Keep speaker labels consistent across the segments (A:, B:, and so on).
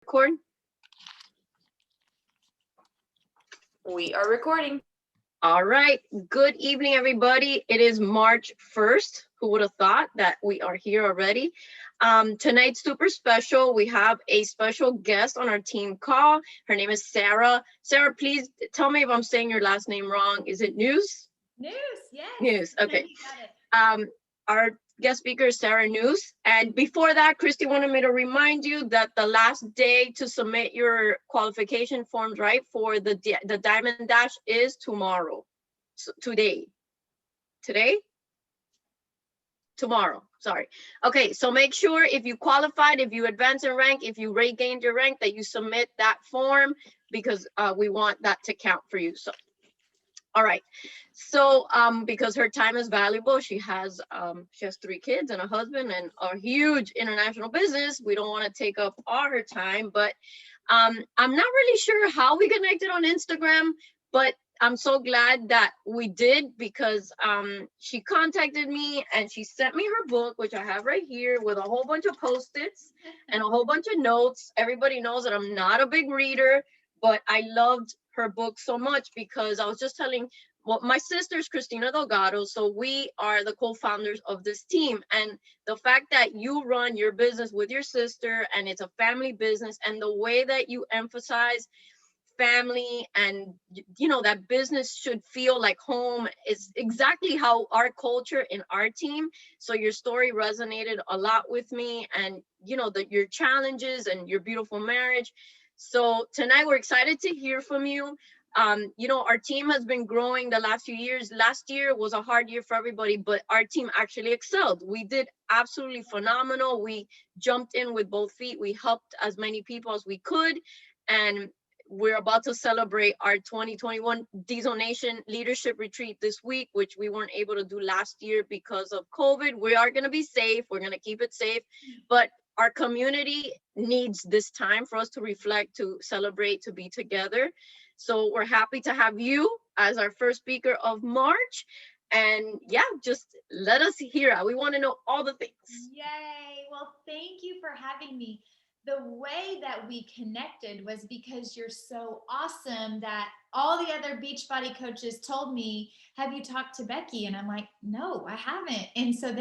A: record? We are recording. All right. Good evening, everybody. It is March 1st. Who would have thought that we are here already? Tonight's super special. We have a special guest on our team call. Her name is Sarah. Sarah, please tell me if I'm saying your last name wrong. Is it Nuse?
B: Nuse, yes.
A: Nuse, okay.
B: You got it.
A: Our guest speaker is Sarah Nuse. And before that, Christy wanted me to remind you that the last day to submit your qualification forms, right, for the Diamond Dash is tomorrow. So today. Tomorrow, sorry. Okay, so make sure if you qualified, if you advance in rank, if you regained your rank, that you submit that form because we want that to count for you. So, all right. So because her time is valuable, she has 3 kids and a husband and a huge international business. We don't want to take up all her time, but I'm not really sure how we connected on Instagram, but I'm so glad that we did because she contacted me and she sent me her book, which I have right here with a whole bunch of Post-its and a whole bunch of notes. Everybody knows that I'm not a big reader, but I loved her book so much because I was just telling, well, my sister's Christina Delgado, so we are the co-founders of this team. And the fact that you run your business with your sister and it's a family business, and the way that you emphasize family and that business should feel like home is exactly how our culture in our team. So your story resonated a lot with me, and your challenges and your beautiful marriage. So tonight we're excited to hear from you. Our team has been growing the last few years. Last year was a hard year for everybody, but our team actually excelled. We did absolutely phenomenal. We jumped in with both feet. We helped as many people as we could, and we're about to celebrate our 2021 Diesel Nation Leadership Retreat this week, which we weren't able to do last year because of COVID. We are going to be safe. We're going to keep it safe. But our community needs this time for us to reflect, to celebrate, to be together. So we're happy to have you as our first speaker of March. And yeah, just let us hear it. We want to know all the things.
B: Yay. Well, thank you for having me. The way that we connected was because you're so awesome that all the other Beachbody coaches told me, have you talked to Becky? And I'm like, no, I haven't. And so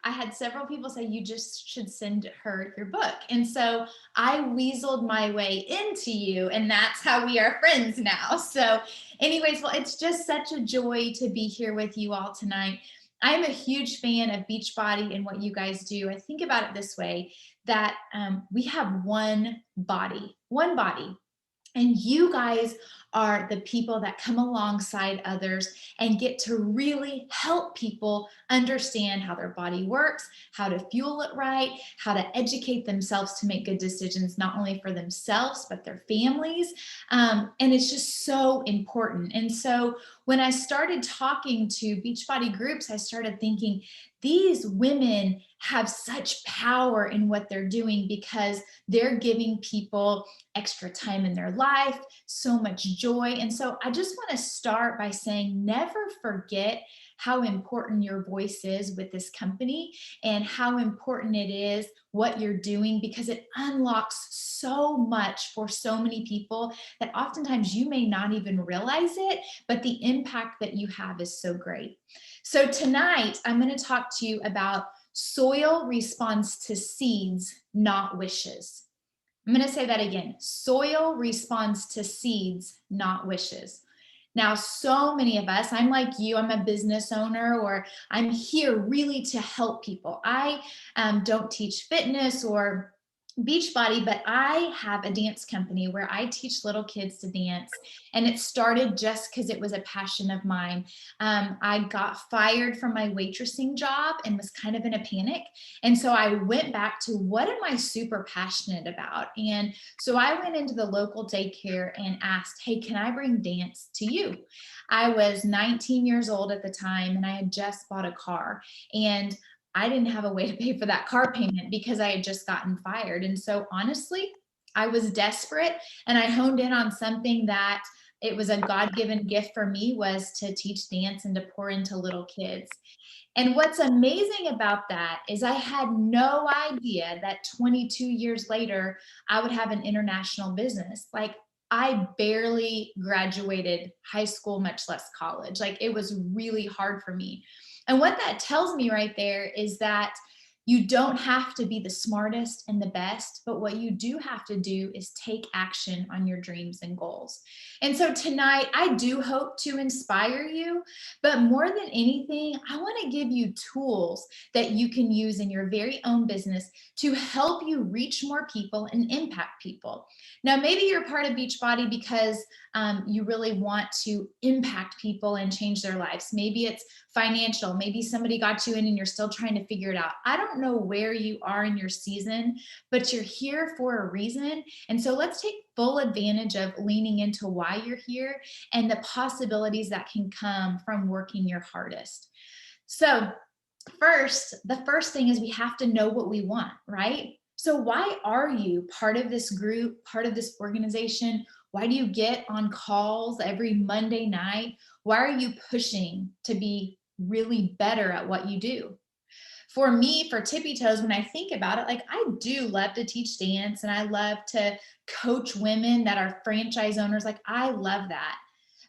B: I had several people say, you just should send her your book. And so I weaseled my way into you, and that's how we are friends now. So anyways, well, it's just such a joy to be here with you all tonight. I'm a huge fan of Beachbody and what you guys do. I think about it this way, that we have one body, and you guys are the people that come alongside others and get to really help people understand how their body works, how to fuel it right, how to educate themselves to make good decisions, not only for themselves, but their families. And it's just so important. And so when I started talking to Beachbody groups, I started thinking, these women have such power in what they're doing because they're giving people extra time in their life, so much joy. And so I just want to start by saying, never forget how important your voice is with this company and how important it is what you're doing, because it unlocks so much for so many people that oftentimes you may not even realize it, but the impact that you have is so great. So tonight, I'm going to talk to you about soil responds to seeds, not wishes. I'm going to say that again. Soil responds to seeds, not wishes. Now, so many of us, I'm like you, I'm a business owner, or I'm here really to help people. I don't teach fitness or Beachbody, but I have a dance company where I teach little kids to dance, and it started just because it was a passion of mine. I got fired from my waitressing job and was kind of in a panic, and so I went back to what am I super passionate about? And so I went into the local daycare and asked, hey, can I bring dance to you? I was 19 years old at the time, and I had just bought a car, and I didn't have a way to pay for that car payment because I had just gotten fired. And so honestly, I was desperate, and I honed in on something that It was a God-given gift for me, was to teach dance and to pour into little kids. And what's amazing about that is I had no idea that 22 years later, I would have an international business. Like, I barely graduated high school, much less college. Like, it was really hard for me. And what that tells me right there is that you don't have to be the smartest and the best, but what you do have to do is take action on your dreams and goals. And so tonight, I do hope to inspire you, but more than anything, I want to give you tools that you can use in your very own business to help you reach more people and impact people. Now, maybe you're part of Beachbody because you really want to impact people and change their lives. Maybe it's financial. Maybe somebody got you in and you're still trying to figure it out. I don't know where you are in your season, but you're here for a reason. And so let's take full advantage of leaning into why you're here and the possibilities that can come from working your hardest. So the first thing is we have to know what we want, right? So why are you part of this group, part of this organization? Why do you get on calls every Monday night? Why are you pushing to be really better at what you do? For me, for Tippy Toes, when I think about it, like, I do love to teach dance and I love to coach women that are franchise owners. Like, I love that.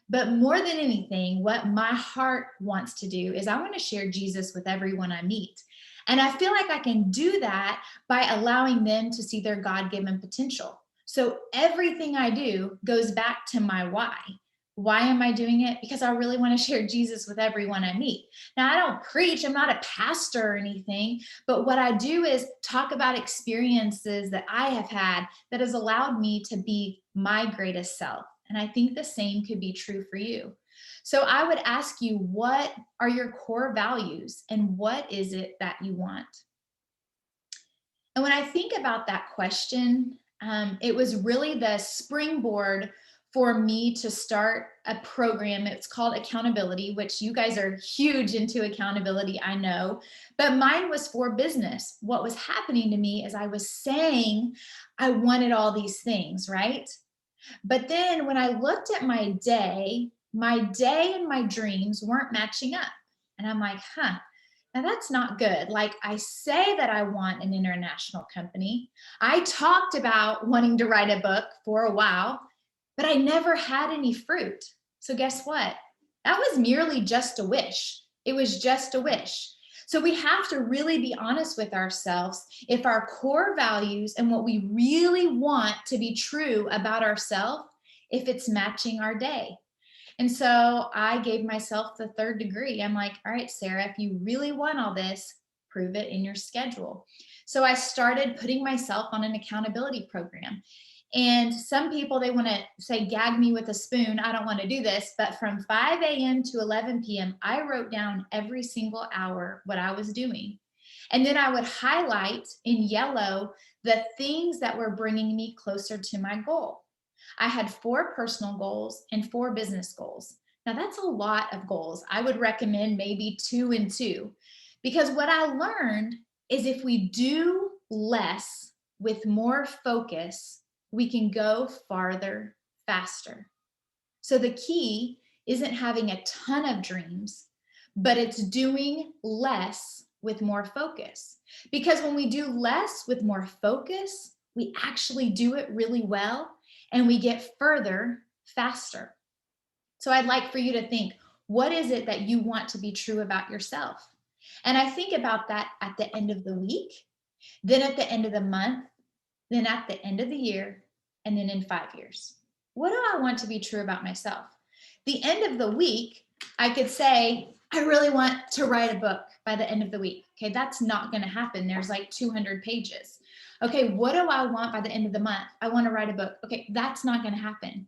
B: But more than anything, what my heart wants to do is I want to share Jesus with everyone I meet. And I feel like I can do that by allowing them to see their God-given potential. So everything I do goes back to my why. Why am I doing it? Because I really want to share Jesus with everyone I meet. Now, I don't preach, I'm not a pastor or anything, but what I do is talk about experiences that I have had that has allowed me to be my greatest self. And I think the same could be true for you. So I would ask you, what are your core values and what is it that you want? And when I think about that question, it was really the springboard for me to start a program. It's called Accountability, which you guys are huge into accountability, I know, but mine was for business. What was happening to me is I was saying I wanted all these things, right? But then when I looked at my day and my dreams weren't matching up. And I'm like, now that's not good. Like, I say that I want an international company. I talked about wanting to write a book for a while, but I never had any fruit. So guess what? That was merely just a wish. It was just a wish. So we have to really be honest with ourselves if our core values and what we really want to be true about ourselves, if it's matching our day. And so I gave myself the third degree. I'm like, all right, Sarah, if you really want all this, prove it in your schedule. So I started putting myself on an accountability program. And some people, they want to say, gag me with a spoon. I don't want to do this. But from 5 a.m. to 11 p.m., I wrote down every single hour what I was doing. And then I would highlight in yellow the things that were bringing me closer to my goal. I had 4 personal goals and 4 business goals. Now, that's a lot of goals. I would recommend maybe 2 and 2, because what I learned is if we do less with more focus, we can go farther faster. So the key isn't having a ton of dreams, but it's doing less with more focus. Because when we do less with more focus, we actually do it really well and we get further faster. So I'd like for you to think, what is it that you want to be true about yourself? And I think about that at the end of the week, then at the end of the month, then at the end of the year, and then in 5 years. What do I want to be true about myself? The end of the week, I could say, I really want to write a book by the end of the week. Okay, that's not going to happen. There's like 200 pages. Okay, what do I want by the end of the month? I want to write a book. Okay, that's not going to happen.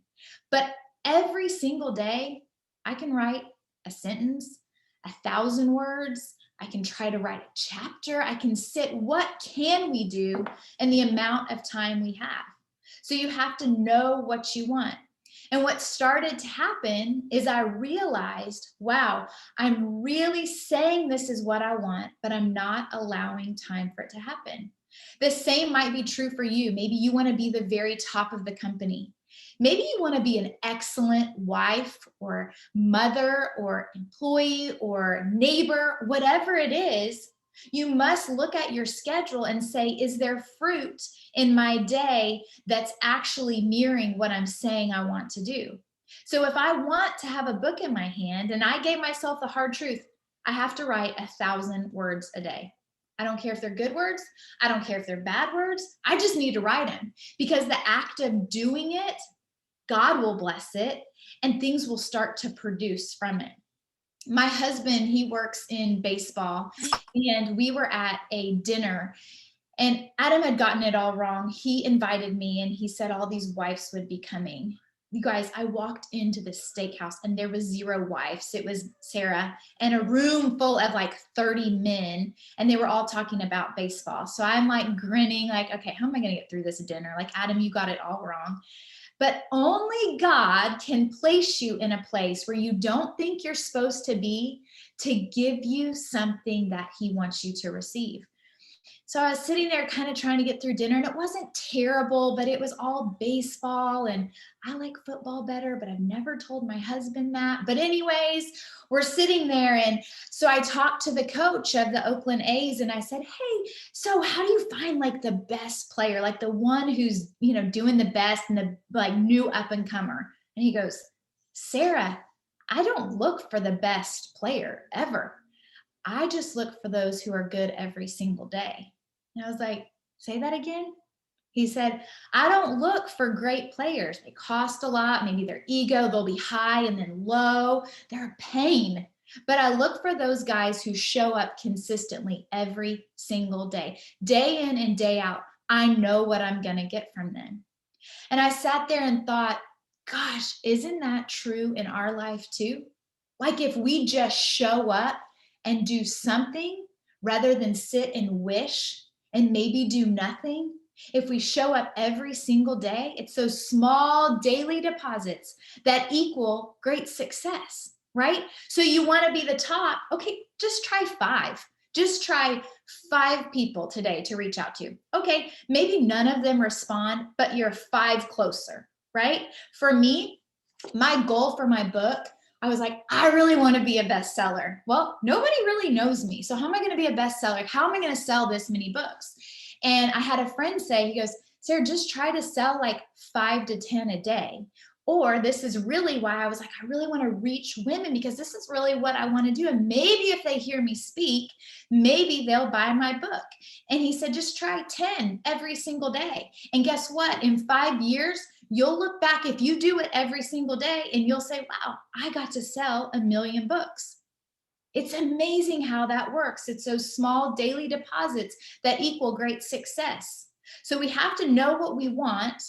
B: But every single day, I can write a sentence, 1,000 words. I can try to write a chapter. I can sit. What can we do in the amount of time we have? So you have to know what you want. And what started to happen is I realized, wow, I'm really saying this is what I want, but I'm not allowing time for it to happen. The same might be true for you. Maybe you want to be the very top of the company. Maybe you want to be an excellent wife or mother or employee or neighbor, whatever it is. You must look at your schedule and say, is there fruit in my day that's actually mirroring what I'm saying I want to do? So if I want to have a book in my hand and I gave myself the hard truth, I have to write 1,000 words a day. I don't care if they're good words. I don't care if they're bad words. I just need to write them, because the act of doing it, God will bless it and things will start to produce from it. My husband, he works in baseball, and we were at a dinner, and Adam had gotten it all wrong. He invited me and he said all these wives would be coming. You guys, I walked into this steakhouse and there was 0 wives. It was Sarah and a room full of like 30 men, and they were all talking about baseball. So I'm like grinning, like, okay, how am I going to get through this dinner? Like, Adam, you got it all wrong. But only God can place you in a place where you don't think you're supposed to be, to give you something that he wants you to receive. So I was sitting there kind of trying to get through dinner, and it wasn't terrible, but it was all baseball, and I like football better, but I've never told my husband that. But anyways, we're sitting there, and so I talked to the coach of the Oakland A's, and I said, hey, so how do you find like the best player, like the one who's, doing the best and the like new up and comer? And he goes, Sarah, I don't look for the best player ever. I just look for those who are good every single day. And I was like, say that again? He said, I don't look for great players. They cost a lot. Maybe their ego, they'll be high and then low. They're a pain. But I look for those guys who show up consistently every single day in and day out. I know what I'm going to get from them. And I sat there and thought, gosh, isn't that true in our life too? Like if we just show up and do something rather than sit and wish and maybe do nothing. If we show up every single day, it's those small daily deposits that equal great success, right? So you want to be the top. Okay, just try 5. Just try 5 people today to reach out to. Okay, maybe none of them respond, but you're 5 closer, right? For me, my goal for my book, I was like, I really want to be a bestseller. Well, nobody really knows me. So how am I going to be a bestseller? How am I going to sell this many books? And I had a friend say, he goes, Sarah, just try to sell like 5 to 10 a day. Or this is really why I was like, I really want to reach women, because this is really what I want to do. And maybe if they hear me speak, maybe they'll buy my book. And he said, just try 10 every single day. And guess what? In 5 years, you'll look back, if you do it every single day, and you'll say, wow, I got to sell 1 million books. It's amazing how that works. It's those small daily deposits that equal great success. So we have to know what we want,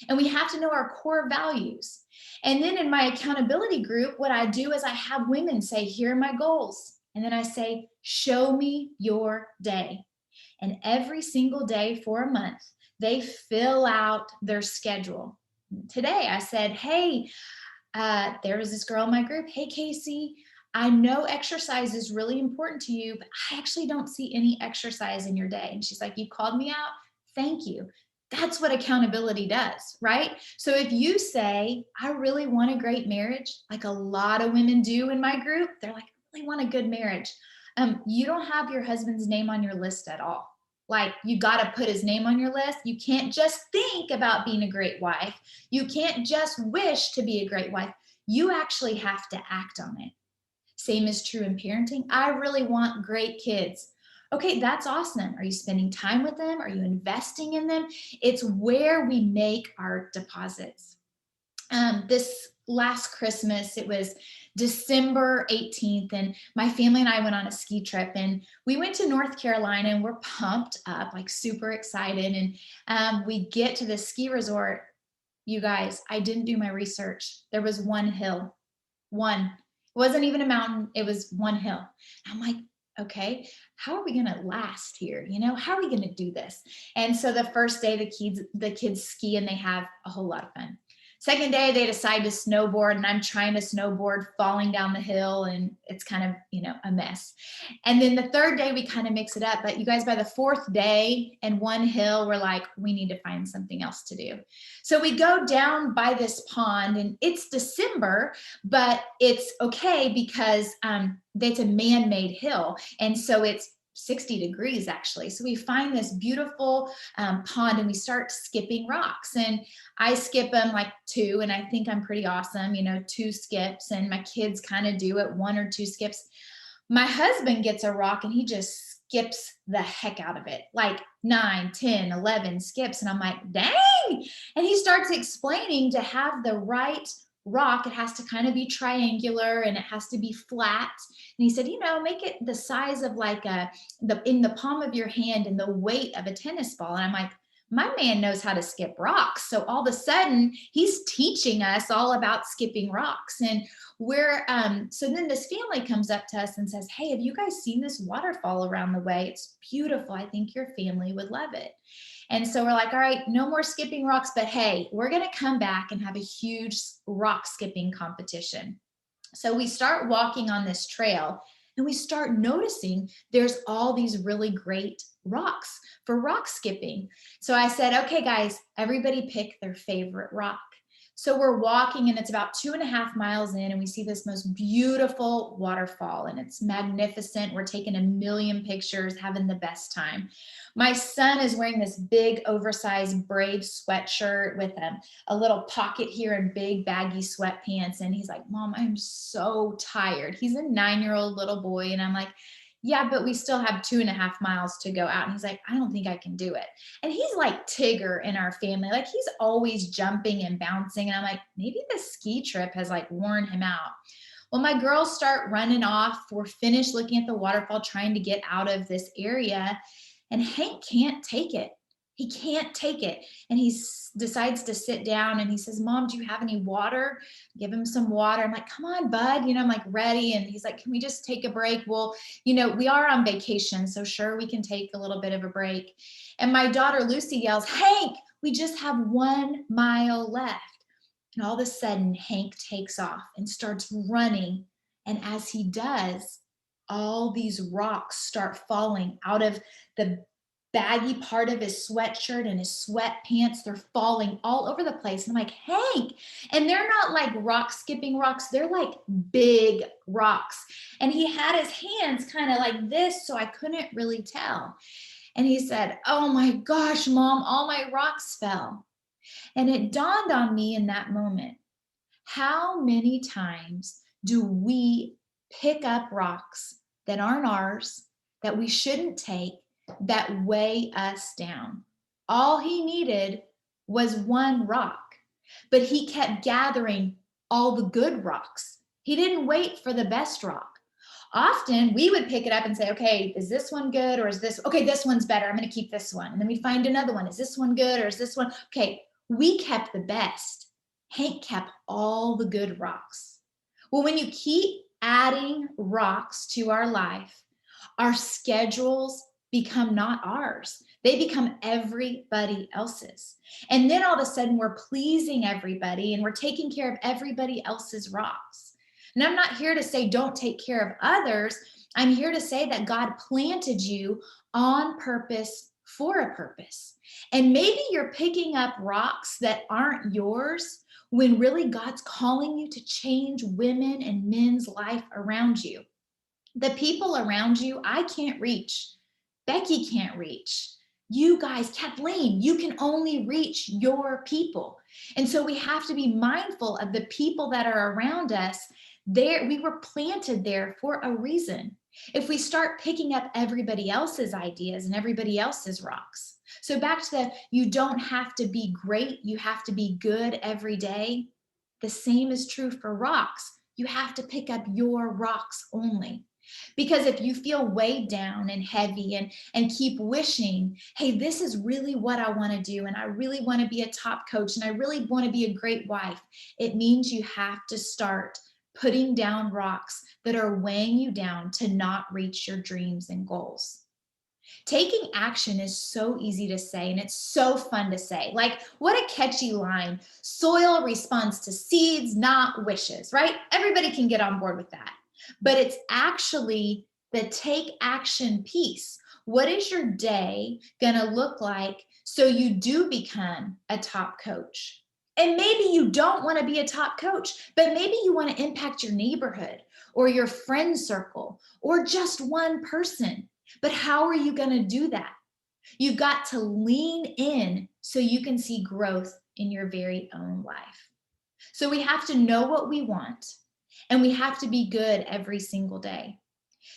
B: and we have to know our core values. And then in my accountability group, what I do is I have women say, here are my goals. And then I say, show me your day. And every single day for a month, they fill out their schedule. Today I said, hey, there was this girl in my group. Hey, Casey, I know exercise is really important to you, but I actually don't see any exercise in your day. And she's like, you called me out. Thank you. That's what accountability does, right? So if you say, I really want a great marriage, like a lot of women do in my group, they're like, I really want a good marriage. You don't have your husband's name on your list at all. Like, you got to put his name on your list. You can't just think about being a great wife. You can't just wish to be a great wife. You actually have to act on it. Same is true in parenting. I really want great kids. Okay, that's awesome. Are you spending time with them? Are you investing in them? It's where we make our deposits. This last Christmas, it was December 18th, and my family and I went on a ski trip, and we went to North Carolina, and we're pumped up, like super excited. And we get to the ski resort. You guys, I didn't do my research. There was one hill, one. It wasn't even a mountain. It was one hill. I'm like, okay, how are we going to last here? How are we going to do this? And so the first day the kids ski, and they have a whole lot of fun. Second day, they decide to snowboard, and I'm trying to snowboard, falling down the hill, and it's kind of, a mess. And then the third day, we kind of mix it up. But you guys, by the fourth day and one hill, we're like, we need to find something else to do. So we go down by this pond, and it's December, but it's okay because it's a man-made hill. And so it's 60 degrees actually. So we find this beautiful pond, and we start skipping rocks. And I skip them like 2, and I think I'm pretty awesome, 2 skips, and my kids kind of do it 1 or 2 skips. My husband gets a rock and he just skips the heck out of it, like 9, 10, 11 skips. And I'm like, dang. And he starts explaining to have the right rock, it has to kind of be triangular and it has to be flat. And he said, make it the size of like in the palm of your hand and the weight of a tennis ball. And I'm like, my man knows how to skip rocks. So all of a sudden he's teaching us all about skipping rocks. And so then this family comes up to us and says, hey, have you guys seen this waterfall around the way? It's beautiful. I think your family would love it. And so we're like, all right, no more skipping rocks, but hey, we're going to come back and have a huge rock skipping competition. So we start walking on this trail, and we start noticing there's all these really great rocks for rock skipping. So I said, okay, guys, everybody pick their favorite rock. So we're walking, and it's about 2.5 miles in, and we see this most beautiful waterfall, and it's magnificent. We're taking 1 million pictures, having the best time. My son is wearing this big oversized Brave sweatshirt with a little pocket here and big baggy sweatpants. And he's like, Mom, I'm so tired. He's a 9-year-old little boy. And I'm like, yeah, but we still have 2.5 miles to go out. And he's like, I don't think I can do it. And he's like Tigger in our family. Like, he's always jumping and bouncing. And I'm like, maybe the ski trip has like worn him out. Well, my girls start running off. We're finished looking at the waterfall, trying to get out of this area. And Hank can't take it. He can't take it. And he decides to sit down, and he says, Mom, do you have any water? Give him some water. I'm like, come on, bud. I'm like, ready. And he's like, can we just take a break? Well, we are on vacation, so sure, we can take a little bit of a break. And my daughter, Lucy, yells, Hank, we just have 1 mile left. And all of a sudden, Hank takes off and starts running. And as he does, all these rocks start falling out of the baggy part of his sweatshirt and his sweatpants. They're falling all over the place. And I'm like, Hank, and they're not like rock skipping rocks. They're like big rocks. And he had his hands kind of like this, so I couldn't really tell. And he said, oh my gosh, Mom, all my rocks fell. And it dawned on me in that moment, how many times do we pick up rocks that aren't ours, that we shouldn't take, that weigh us down? All he needed was 1 rock, but he kept gathering all the good rocks. He didn't wait for the best rock. Often we would pick it up and say, okay, is this one good, or is okay, this one's better, I'm going to keep this one. And then we find another one. Is this one good, or is this one? Okay, we kept the best. Hank kept all the good rocks. Well, when you keep adding rocks to our life, our schedules become not ours. They become everybody else's. And then all of a sudden we're pleasing everybody, and we're taking care of everybody else's rocks. And I'm not here to say don't take care of others. I'm here to say that God planted you on purpose for a purpose. And maybe you're picking up rocks that aren't yours, when really God's calling you to change women and men's life around you. The people around you, I can't reach. Becky can't reach. You guys, Kathleen, you can only reach your people. And so we have to be mindful of the people that are around us. We were planted there for a reason. If we start picking up everybody else's ideas and everybody else's rocks. So back to you don't have to be great, you have to be good every day. The same is true for rocks. You have to pick up your rocks only. Because if you feel weighed down and heavy and keep wishing, hey, this is really what I want to do, and I really want to be a top coach, and I really want to be a great wife, it means you have to start putting down rocks that are weighing you down to not reach your dreams and goals. Taking action is so easy to say and it's so fun to say. Like, what a catchy line. Soil responds to seeds, not wishes, right? Everybody can get on board with that. But it's actually the take action piece. What is your day going to look like so you do become a top coach? And maybe you don't want to be a top coach, but maybe you want to impact your neighborhood or your friend circle or just one person. But how are you going to do that? You've got to lean in so you can see growth in your very own life. So we have to know what we want, and we have to be good every single day.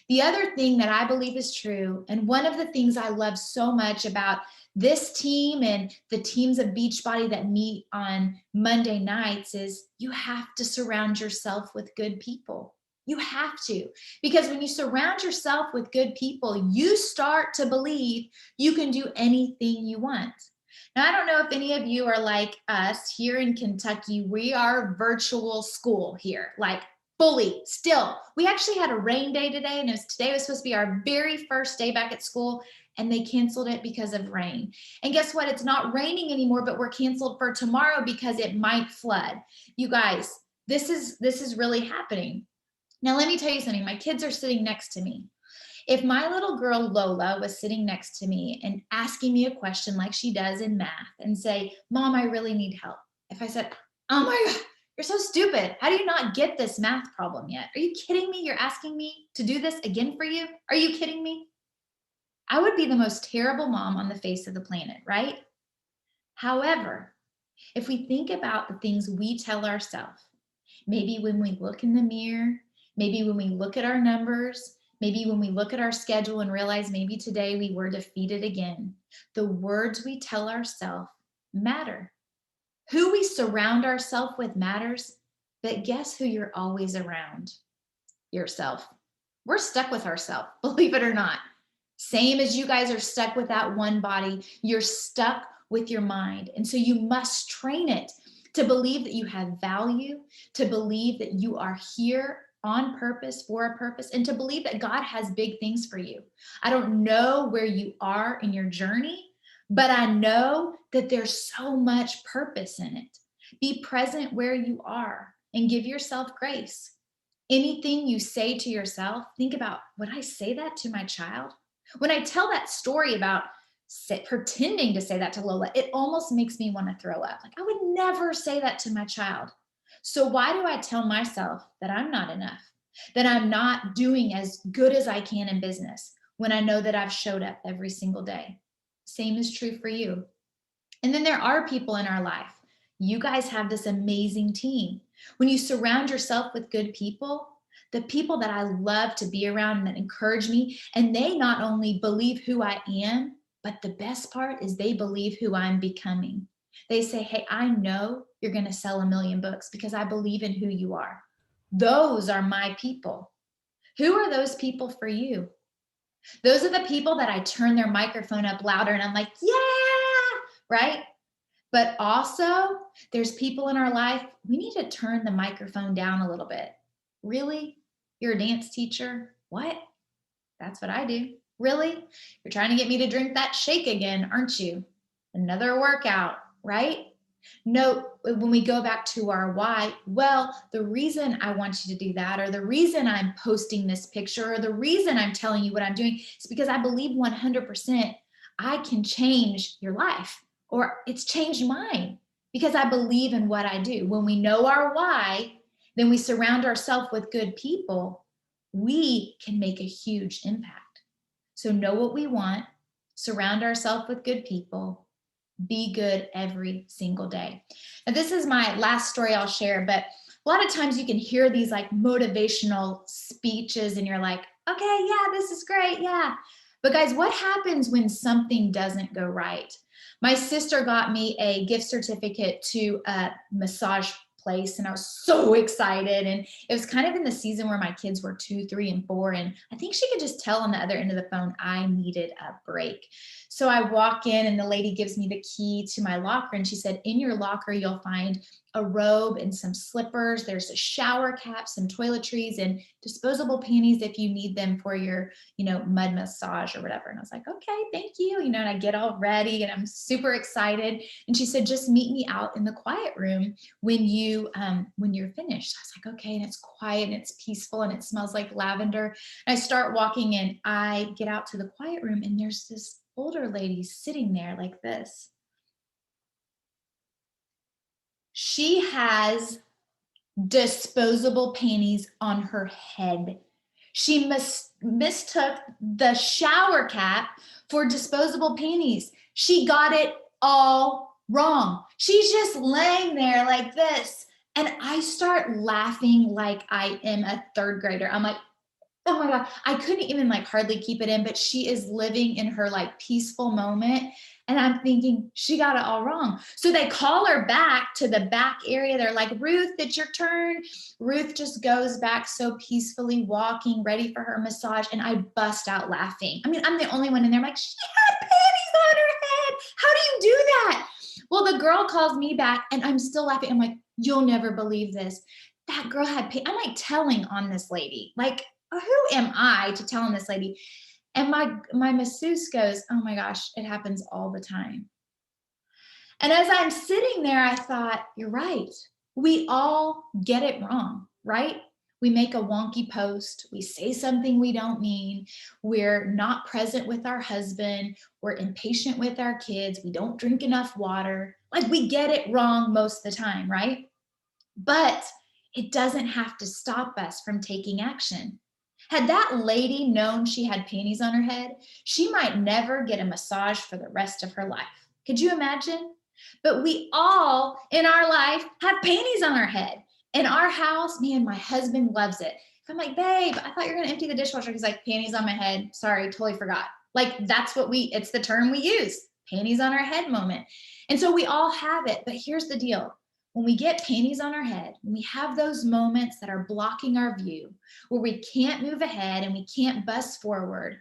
B: The other thing that I believe is true, and one of the things I love so much about this team and the teams of Beachbody that meet on Monday nights, is you have to surround yourself with good people. You have to, because when you surround yourself with good people, you start to believe you can do anything you want. Now, I don't know if any of you are like us here in Kentucky. We are virtual school here, like fully still. We actually had a rain day today, and today was supposed to be our very first day back at school, and they canceled it because of rain. And guess what? It's not raining anymore, but we're canceled for tomorrow because it might flood. You guys, this is really happening. Now, let me tell you something. My kids are sitting next to me. If my little girl Lola was sitting next to me and asking me a question like she does in math and say, Mom, I really need help. If I said, oh my God, you're so stupid. How do you not get this math problem yet? Are you kidding me? You're asking me to do this again for you? Are you kidding me? I would be the most terrible mom on the face of the planet, right? However, if we think about the things we tell ourselves, maybe when we look in the mirror, maybe when we look at our numbers, maybe when we look at our schedule and realize maybe today we were defeated again, the words we tell ourselves matter. Who we surround ourselves with matters, but guess who you're always around? Yourself. We're stuck with ourselves, believe it or not. Same as you guys are stuck with that one body, you're stuck with your mind. And so you must train it to believe that you have value, to believe that you are here on purpose, for a purpose, and to believe that God has big things for you. I don't know where you are in your journey, but I know that there's so much purpose in it. Be present where you are and give yourself grace. Anything you say to yourself, think about, would I say that to my child? When I tell that story about pretending to say that to Lola, it almost makes me want to throw up. Like, I would never say that to my child. So why do I tell myself that I'm not enough, that I'm not doing as good as I can in business when I know that I've showed up every single day? Same is true for you. And then there are people in our life. You guys have this amazing team. When you surround yourself with good people, the people that I love to be around and that encourage me, and they not only believe who I am, but the best part is they believe who I'm becoming. They say, hey, I know you're going to sell 1 million books because I believe in who you are. Those are my people. Who are those people for you? Those are the people that I turn their microphone up louder and I'm like, yeah, right? But also, there's people in our life, we need to turn the microphone down a little bit. Really? You're a dance teacher? What? That's what I do. Really? You're trying to get me to drink that shake again, aren't you? Another workout, right? No, when we go back to our why, well, the reason I want you to do that, or the reason I'm posting this picture, or the reason I'm telling you what I'm doing is because I believe 100% I can change your life, or it's changed mine because I believe in what I do. When we know our why, then we surround ourselves with good people, we can make a huge impact. So know what we want, surround ourselves with good people, be good every single day. Now, this is my last story I'll share, but a lot of times you can hear these like motivational speeches and you're like, okay, yeah, this is great, yeah. But guys, what happens when something doesn't go right? My sister got me a gift certificate to a massage place. And I was so excited. And it was kind of in the season where my kids were 2, 3, and 4. And I think she could just tell on the other end of the phone, I needed a break. So I walk in and the lady gives me the key to my locker. And she said, in your locker, you'll find a robe and some slippers. There's a shower cap, some toiletries, and disposable panties if you need them for your, mud massage or whatever. And I was like, okay, thank you. And I get all ready and I'm super excited. And she said, just meet me out in the quiet room when you're finished. I was like, okay. And it's quiet and it's peaceful and it smells like lavender. And I start walking in. I get out to the quiet room and there's this older lady sitting there like this. She has disposable panties on her head. She mistook the shower cap for disposable panties. She got it all wrong. She's just laying there like this. And I start laughing like I am a third grader. I'm like, oh my God, I couldn't even hardly keep it in, but she is living in her peaceful moment. And I'm thinking she got it all wrong. So they call her back to the back area. They're like, Ruth, it's your turn. Ruth just goes back so peacefully walking, ready for her massage. And I bust out laughing. I mean, I'm the only one in there. I'm like, she had panties on her head. How do you do that? Well, the girl calls me back and I'm still laughing. I'm like, you'll never believe this. That girl had panties. I'm telling on this lady. Who am I to tell on this lady? And my masseuse goes, oh my gosh, it happens all the time. And as I'm sitting there, I thought, you're right. We all get it wrong, right? We make a wonky post. We say something we don't mean. We're not present with our husband. We're impatient with our kids. We don't drink enough water. We get it wrong most of the time, right? But it doesn't have to stop us from taking action. Had that lady known she had panties on her head, she might never get a massage for the rest of her life. Could you imagine? But we all in our life have panties on our head. In our house, man, my husband loves it. If I'm like, babe, I thought you were going to empty the dishwasher. He's like, panties on my head. Sorry, totally forgot. That's what it's the term we use, panties on our head moment. And so we all have it. But here's the deal. When we get panties on our head, when we have those moments that are blocking our view, where we can't move ahead and we can't bust forward,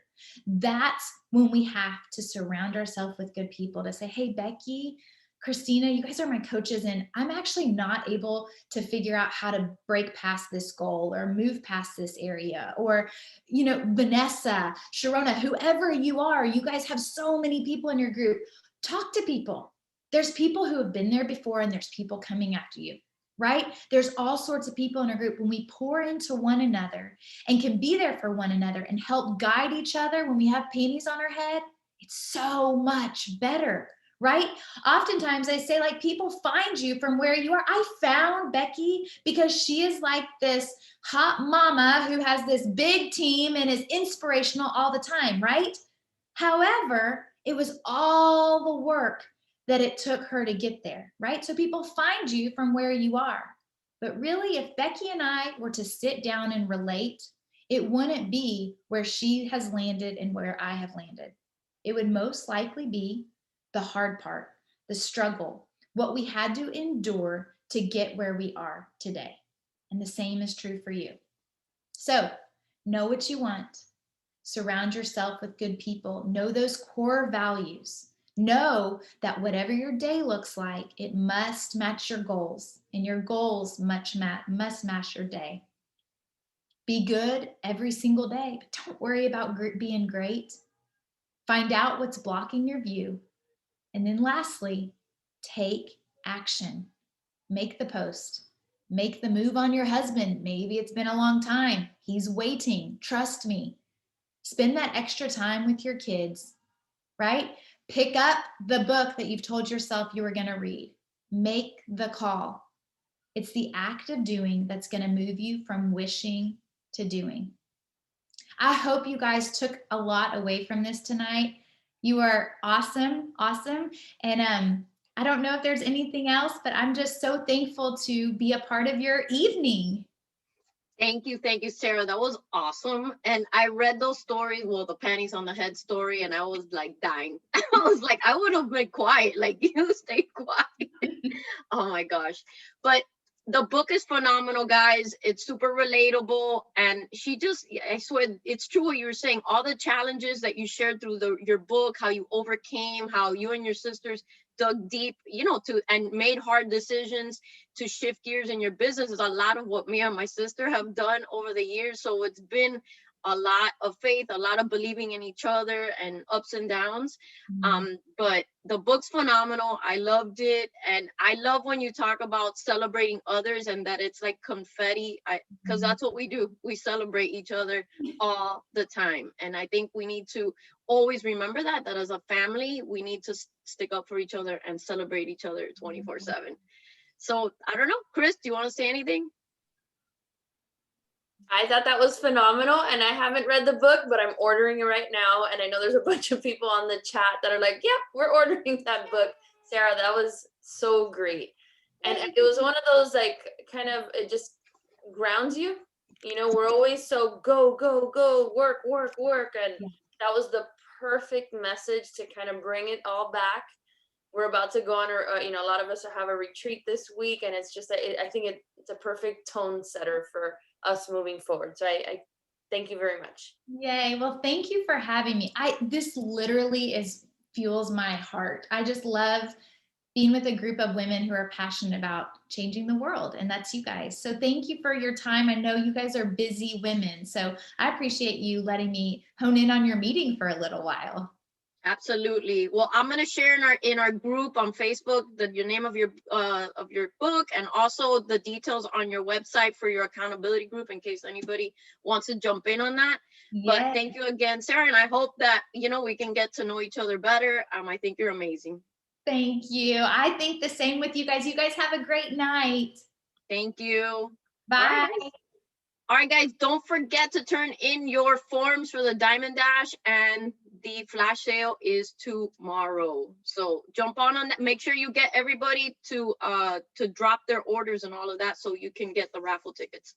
B: that's when we have to surround ourselves with good people to say, hey, Becky, Christina, you guys are my coaches, and I'm actually not able to figure out how to break past this goal or move past this area. Or, Vanessa, Sharona, whoever you are, you guys have so many people in your group. Talk to people. There's people who have been there before and there's people coming after you, right? There's all sorts of people in a group. When we pour into one another and can be there for one another and help guide each other when we have panties on our head, it's so much better, right? Oftentimes I say people find you from where you are. I found Becky because she is this hot mama who has this big team and is inspirational all the time, right? However, it was all the work that it took her to get there, right? So people find you from where you are. But really, if Becky and I were to sit down and relate, it wouldn't be where she has landed and where I have landed. It would most likely be the hard part, the struggle, what we had to endure to get where we are today. And the same is true for you. So know what you want. Surround yourself with good people. Know those core values. Know that whatever your day looks like, it must match your goals, and your goals must match your day. Be good every single day, but don't worry about being great. Find out what's blocking your view. And then lastly, take action. Make the post. Make the move on your husband. Maybe it's been a long time. He's waiting. Trust me. Spend that extra time with your kids, right? Pick up the book that you've told yourself you were going to read. Make the call. It's the act of doing that's going to move you from wishing to doing. I hope you guys took a lot away from this tonight. You are awesome. And I don't know if there's anything else, but I'm just so thankful to be a part of your evening.
A: Thank you, Sarah. That was awesome. And I read those stories, the panties on the head story, and I was dying. I was like, I would have been quiet, you stay quiet. Oh my gosh. But the book is phenomenal, guys. It's super relatable, and I swear, it's true what you were saying. All the challenges that you shared through your book, how you overcame, how you and your sisters dug deep, and made hard decisions to shift gears in your business, is a lot of what me and my sister have done over the years. So it's been a lot of faith, a lot of believing in each other, and ups and downs. But the book's phenomenal. I loved it. And I love when you talk about celebrating others and that it's like confetti, because that's what we do. We celebrate each other all the time. And I think we need to always remember that as a family, we need to stick up for each other and celebrate each other 24/7. So I don't know, Chris, do you want to say anything?
C: I thought that was phenomenal, and I haven't read the book, but I'm ordering it right now. And I know there's a bunch of people on the chat that are like, "Yep, we're ordering that book." Sarah, that was so great, and it was one of those like kind of, it just grounds you. We're always so go go go, work work work, and that was the perfect message to kind of bring it all back. We're about to go on, a lot of us have a retreat this week, and it's just, I think it's a perfect tone setter for us moving forward. So I thank you very much.
B: Yay. Well, thank you for having me. This literally fuels my heart. I just love being with a group of women who are passionate about changing the world, and that's you guys. So thank you for your time. I know you guys are busy women, so I appreciate you letting me hone in on your meeting for a little while.
A: Absolutely. Well, I'm going to share in our group on Facebook the name of your book, and also the details on your website for your accountability group in case anybody wants to jump in on that. But thank you again, Sarah, and I hope that we can get to know each other better. I think you're amazing.
B: Thank you. I think the same with you guys. You guys have a great night.
A: Thank you.
B: Bye.
A: All right, guys, don't forget to turn in your forms for the Diamond Dash, and the flash sale is tomorrow. So jump on that. Make sure you get everybody to drop their orders and all of that so you can get the raffle tickets.